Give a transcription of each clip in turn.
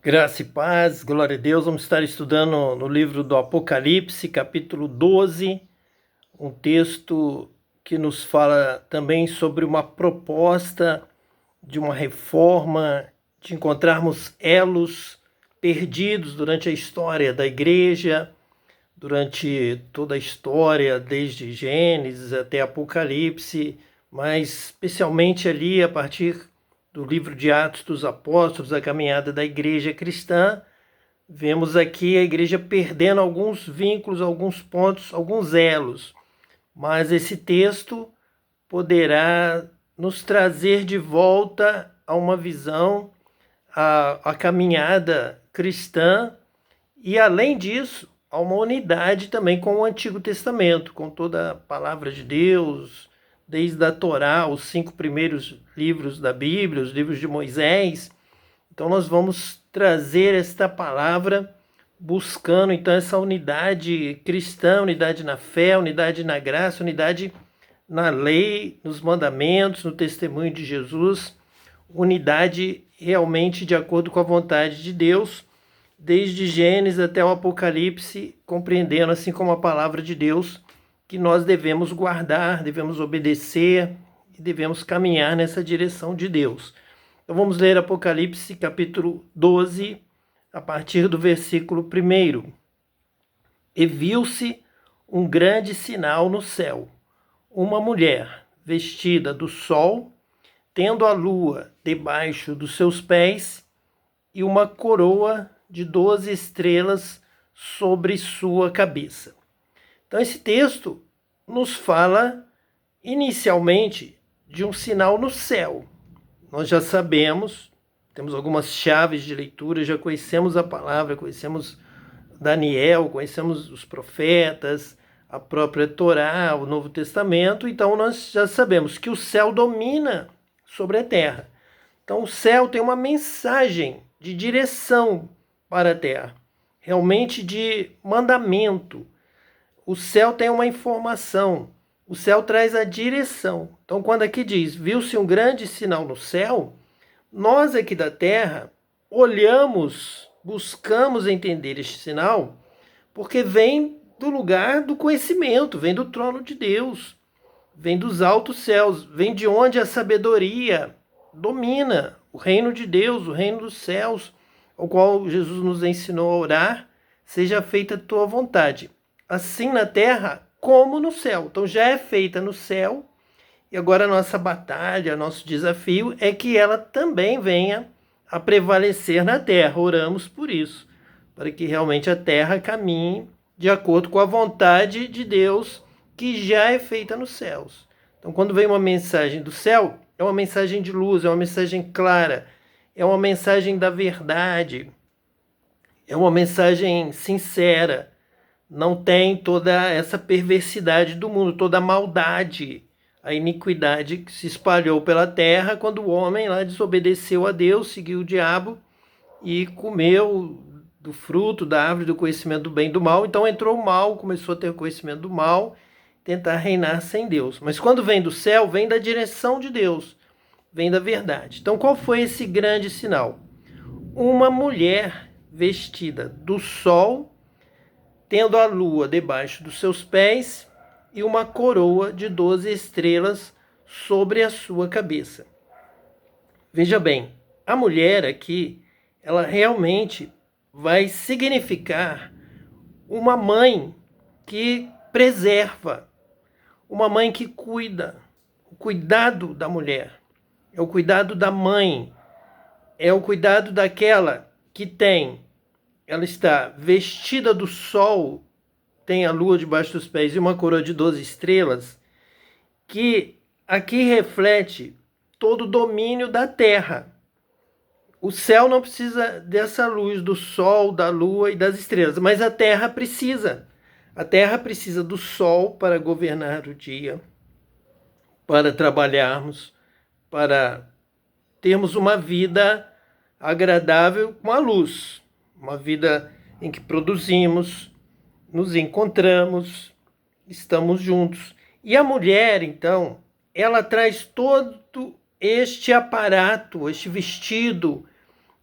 Graça e paz, glória a Deus. Vamos estar estudando no livro do Apocalipse, capítulo 12, um texto que nos fala também sobre uma proposta de uma reforma, de encontrarmos elos perdidos durante a história da igreja, durante toda a história, desde Gênesis até Apocalipse, mas especialmente ali a partir do livro de Atos dos Apóstolos, a caminhada da igreja cristã. Vemos aqui a igreja perdendo alguns vínculos, alguns pontos, alguns elos, mas esse texto poderá nos trazer de volta a uma visão, a caminhada cristã e, além disso, a uma unidade também com o Antigo Testamento, com toda a palavra de Deus, desde a Torá, os 5 primeiros livros da Bíblia, os livros de Moisés. Então nós vamos trazer esta palavra buscando então essa unidade cristã, unidade na fé, unidade na graça, unidade na lei, nos mandamentos, no testemunho de Jesus, unidade realmente de acordo com a vontade de Deus, desde Gênesis até o Apocalipse, compreendendo assim como a palavra de Deus, que nós devemos guardar, devemos obedecer e devemos caminhar nessa direção de Deus. Então vamos ler Apocalipse capítulo 12, a partir do versículo 1. E viu-se um grande sinal no céu, uma mulher vestida do sol, tendo a lua debaixo dos seus pés e uma coroa de 12 estrelas sobre sua cabeça. Então esse texto nos fala inicialmente de um sinal no céu. Nós já sabemos, temos algumas chaves de leitura, já conhecemos a palavra, conhecemos Daniel, conhecemos os profetas, a própria Torá, o Novo Testamento, então nós já sabemos que o céu domina sobre a terra. Então o céu tem uma mensagem de direção para a terra, realmente de mandamento. O céu tem uma informação, o céu traz a direção. Então quando aqui diz, viu-se um grande sinal no céu, nós aqui da terra olhamos, buscamos entender este sinal, porque vem do lugar do conhecimento, vem do trono de Deus, vem dos altos céus, vem de onde a sabedoria domina, o reino de Deus, o reino dos céus, ao qual Jesus nos ensinou a orar, seja feita a tua vontade, assim na terra como no céu. Então já é feita no céu, e agora a nossa batalha, nosso desafio é que ela também venha a prevalecer na terra. Oramos por isso, para que realmente a terra caminhe de acordo com a vontade de Deus, que já é feita nos céus. Então quando vem uma mensagem do céu, é uma mensagem de luz, é uma mensagem clara, é uma mensagem da verdade, é uma mensagem sincera, não tem toda essa perversidade do mundo, toda a maldade, a iniquidade que se espalhou pela terra quando o homem lá desobedeceu a Deus, seguiu o diabo e comeu do fruto da árvore do conhecimento do bem e do mal. Então entrou o mal, começou a ter conhecimento do mal, tentar reinar sem Deus. Mas quando vem do céu, vem da direção de Deus, vem da verdade. Então qual foi esse grande sinal? Uma mulher vestida do sol, tendo a lua debaixo dos seus pés e uma coroa de 12 estrelas sobre a sua cabeça. Veja bem, a mulher aqui, ela realmente vai significar uma mãe que preserva, uma mãe que cuida, o cuidado da mulher, é o cuidado da mãe, é o cuidado daquela que tem, ela está vestida do sol, tem a lua debaixo dos pés e uma coroa de 12 estrelas, que aqui reflete todo o domínio da terra. O céu não precisa dessa luz do sol, da lua e das estrelas, mas a terra precisa. A terra precisa do sol para governar o dia, para trabalharmos, para termos uma vida agradável com a luz, uma vida em que produzimos, nos encontramos, estamos juntos. E a mulher, então, ela traz todo este aparato, este vestido,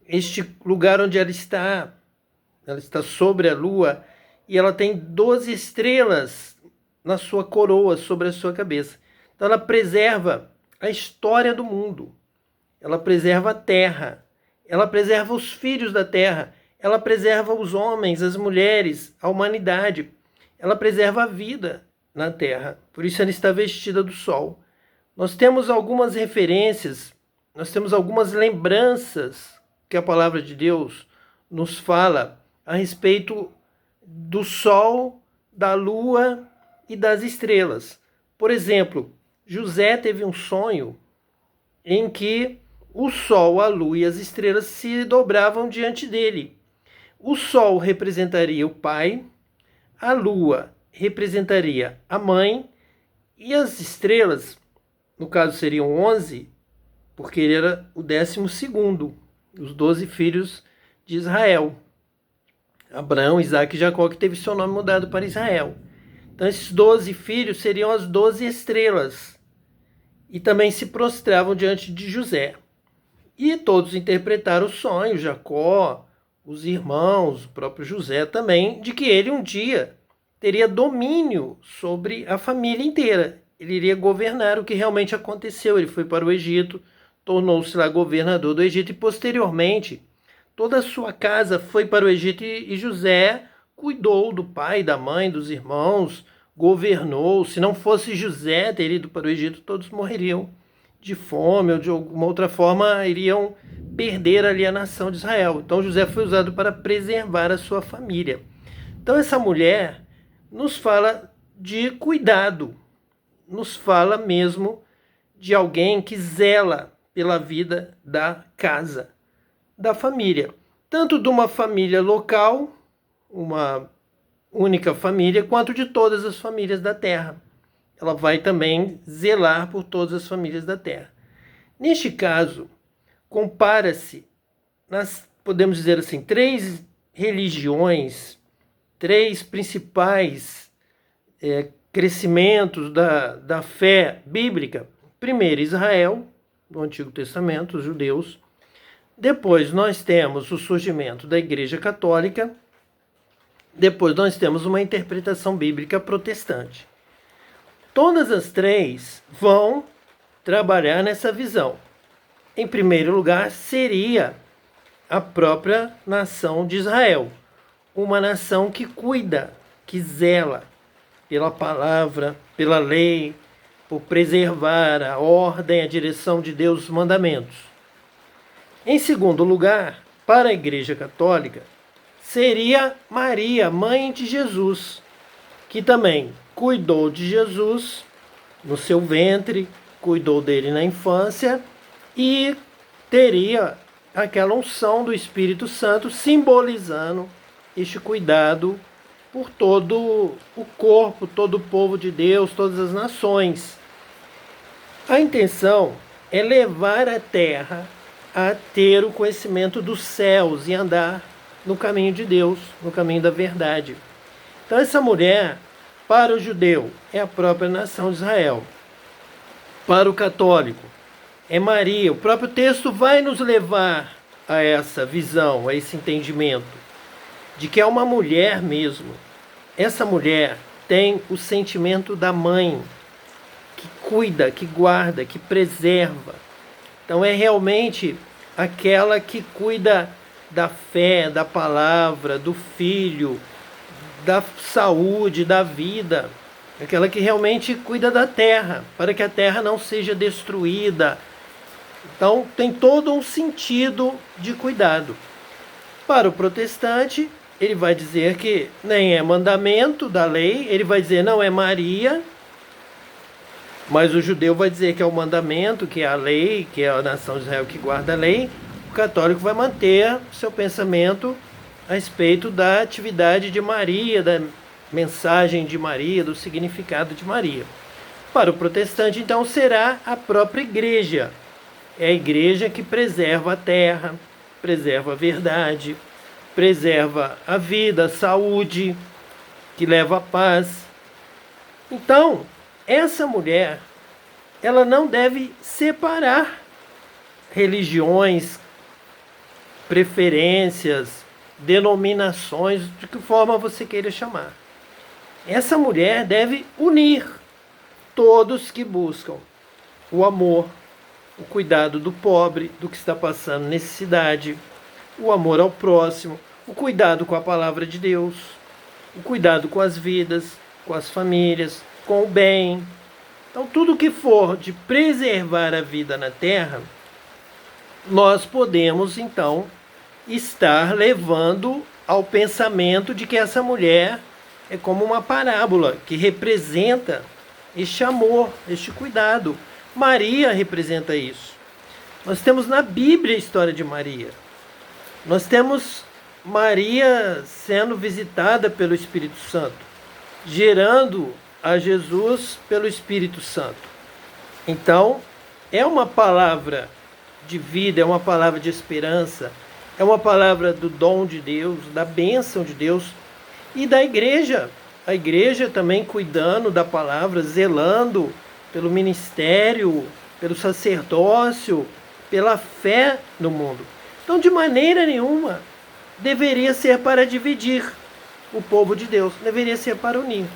este lugar onde ela está sobre a lua, e ela tem 12 estrelas na sua coroa, sobre a sua cabeça. Então ela preserva a história do mundo, ela preserva a terra, ela preserva os filhos da terra, ela preserva os homens, as mulheres, a humanidade, ela preserva a vida na terra. Por isso ela está vestida do sol. Nós temos algumas referências, nós temos algumas lembranças que a palavra de Deus nos fala a respeito do sol, da lua e das estrelas. Por exemplo, José teve um sonho em que o sol, a lua e as estrelas se dobravam diante dele. O sol representaria o pai, a lua representaria a mãe e as estrelas, no caso seriam 11, porque ele era o 12º, os 12 filhos de Israel. Abraão, Isaac e Jacó, que teve seu nome mudado para Israel. Então esses 12 filhos seriam as 12 estrelas. E também se prostravam diante de José. E todos interpretaram o sonho, Jacó, os irmãos, o próprio José também, de que ele um dia teria domínio sobre a família inteira. Ele iria governar, o que realmente aconteceu. Ele foi para o Egito, tornou-se lá governador do Egito e posteriormente toda a sua casa foi para o Egito e José cuidou do pai, da mãe, dos irmãos, governou. Se não fosse José ter ido para o Egito, todos morreriam de fome ou de alguma outra forma iriam perder ali a nação de Israel. Então José foi usado para preservar a sua família. Então essa mulher nos fala de cuidado, nos fala mesmo de alguém que zela pela vida da casa, da família. Tanto de uma família local, uma única família, quanto de todas as famílias da terra. Ela vai também zelar por todas as famílias da terra. Neste caso, compara-se, podemos dizer assim, 3 religiões, 3 principais crescimentos da fé bíblica. Primeiro, Israel, no Antigo Testamento, os judeus. Depois nós temos o surgimento da Igreja Católica. Depois nós temos uma interpretação bíblica protestante. Todas as 3 vão trabalhar nessa visão. Em primeiro lugar, seria a própria nação de Israel. Uma nação que cuida, que zela pela palavra, pela lei, por preservar a ordem, a direção de Deus, os mandamentos. Em segundo lugar, para a Igreja Católica, seria Maria, mãe de Jesus, que também cuidou de Jesus no seu ventre, cuidou dele na infância e teria aquela unção do Espírito Santo simbolizando este cuidado por todo o corpo, todo o povo de Deus, todas as nações. A intenção é levar a terra a ter o conhecimento dos céus e andar no caminho de Deus, no caminho da verdade. Então essa mulher, para o judeu, é a própria nação de Israel. Para o católico, é Maria. O próprio texto vai nos levar a essa visão, a esse entendimento, de que é uma mulher mesmo. Essa mulher tem o sentimento da mãe, que cuida, que guarda, que preserva. Então é realmente aquela que cuida da fé, da palavra, do filho, da saúde, da vida. Aquela que realmente cuida da terra, para que a terra não seja destruída. Então tem todo um sentido de cuidado. Para o protestante, ele vai dizer que nem é mandamento da lei, ele vai dizer não é Maria, mas o judeu vai dizer que é o mandamento, que é a lei, que é a nação de Israel que guarda a lei. O católico vai manter seu pensamento a respeito da atividade de Maria, da mensagem de Maria, do significado de Maria. Para o protestante, então, será a própria igreja. É a igreja que preserva a terra, preserva a verdade, preserva a vida, a saúde, que leva a paz. Então, essa mulher, ela não deve separar religiões, preferências, denominações, de que forma você queira chamar. Essa mulher deve unir todos que buscam o amor, o cuidado do pobre, do que está passando necessidade, o amor ao próximo, o cuidado com a palavra de Deus, o cuidado com as vidas, com as famílias, com o bem. Então, tudo que for de preservar a vida na terra, nós podemos, então, estar levando ao pensamento de que essa mulher é como uma parábola que representa este amor, este cuidado. Maria representa isso. Nós temos na Bíblia a história de Maria. Nós temos Maria sendo visitada pelo Espírito Santo, gerando a Jesus pelo Espírito Santo. Então, é uma palavra de vida, é uma palavra de esperança, é uma palavra do dom de Deus, da bênção de Deus e da igreja. A igreja também cuidando da palavra, zelando pelo ministério, pelo sacerdócio, pela fé no mundo. Então, de maneira nenhuma, deveria ser para dividir o povo de Deus, deveria ser para unir.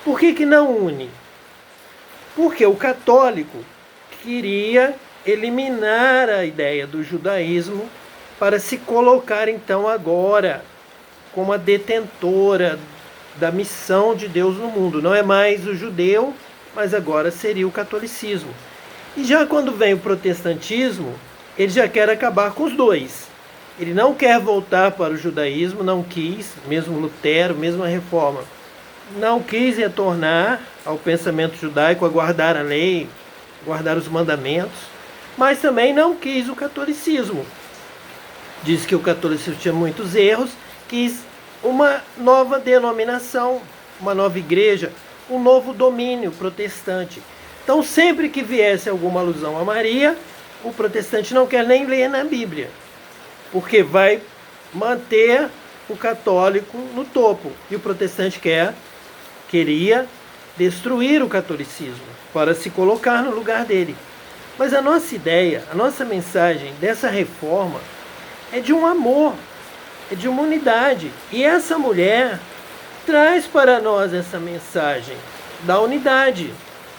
Por que não une? Porque o católico queria eliminar a ideia do judaísmo para se colocar então agora como a detentora da missão de Deus no mundo. Não é mais o judeu, mas agora seria o catolicismo. E já quando vem o protestantismo, ele já quer acabar com os dois. Ele não quer voltar para o judaísmo, não quis, mesmo Lutero, mesmo a Reforma, não quis retornar ao pensamento judaico, a guardar a lei, guardar os mandamentos, mas também não quis o catolicismo. Diz que o catolicismo tinha muitos erros, quis uma nova denominação, uma nova igreja, um novo domínio protestante. Então, sempre que viesse alguma alusão a Maria, o protestante não quer nem ler na Bíblia, porque vai manter o católico no topo. E o protestante queria destruir o catolicismo para se colocar no lugar dele. Mas a nossa ideia, a nossa mensagem dessa reforma é de um amor, é de uma unidade. E essa mulher traz para nós essa mensagem da unidade,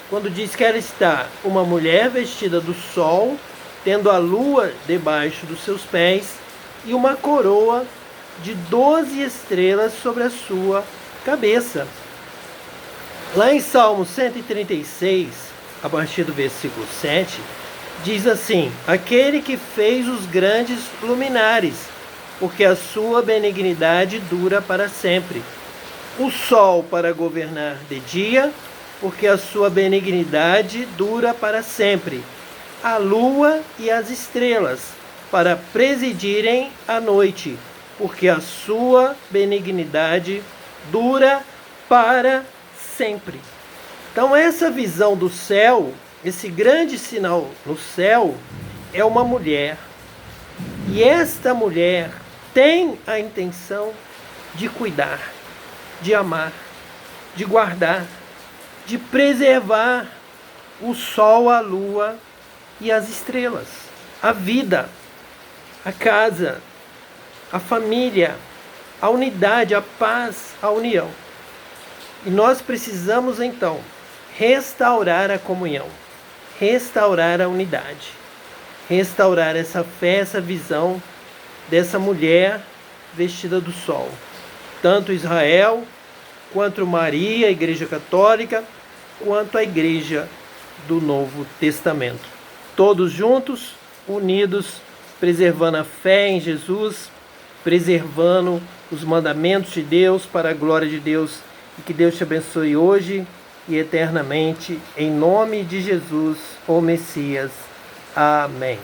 quando diz que ela está uma mulher vestida do sol, tendo a lua debaixo dos seus pés e uma coroa de 12 estrelas sobre a sua cabeça. Lá em Salmo 136, a partir do versículo 7, diz assim: aquele que fez os grandes luminares, porque a sua benignidade dura para sempre. O sol para governar de dia, porque a sua benignidade dura para sempre. A lua e as estrelas, para presidirem a noite, porque a sua benignidade dura para sempre. Então, essa visão do céu, esse grande sinal no céu, é uma mulher. E esta mulher tem a intenção de cuidar, de amar, de guardar, de preservar o sol, a lua e as estrelas, a vida, a casa, a família, a unidade, a paz, a união. E nós precisamos então restaurar a comunhão, restaurar a unidade, restaurar essa fé, essa visão dessa mulher vestida do sol. Tanto Israel, quanto Maria, a Igreja Católica, quanto a Igreja do Novo Testamento. Todos juntos, unidos, preservando a fé em Jesus, preservando os mandamentos de Deus para a glória de Deus. E que Deus te abençoe hoje e eternamente, em nome de Jesus, o Messias. Amém.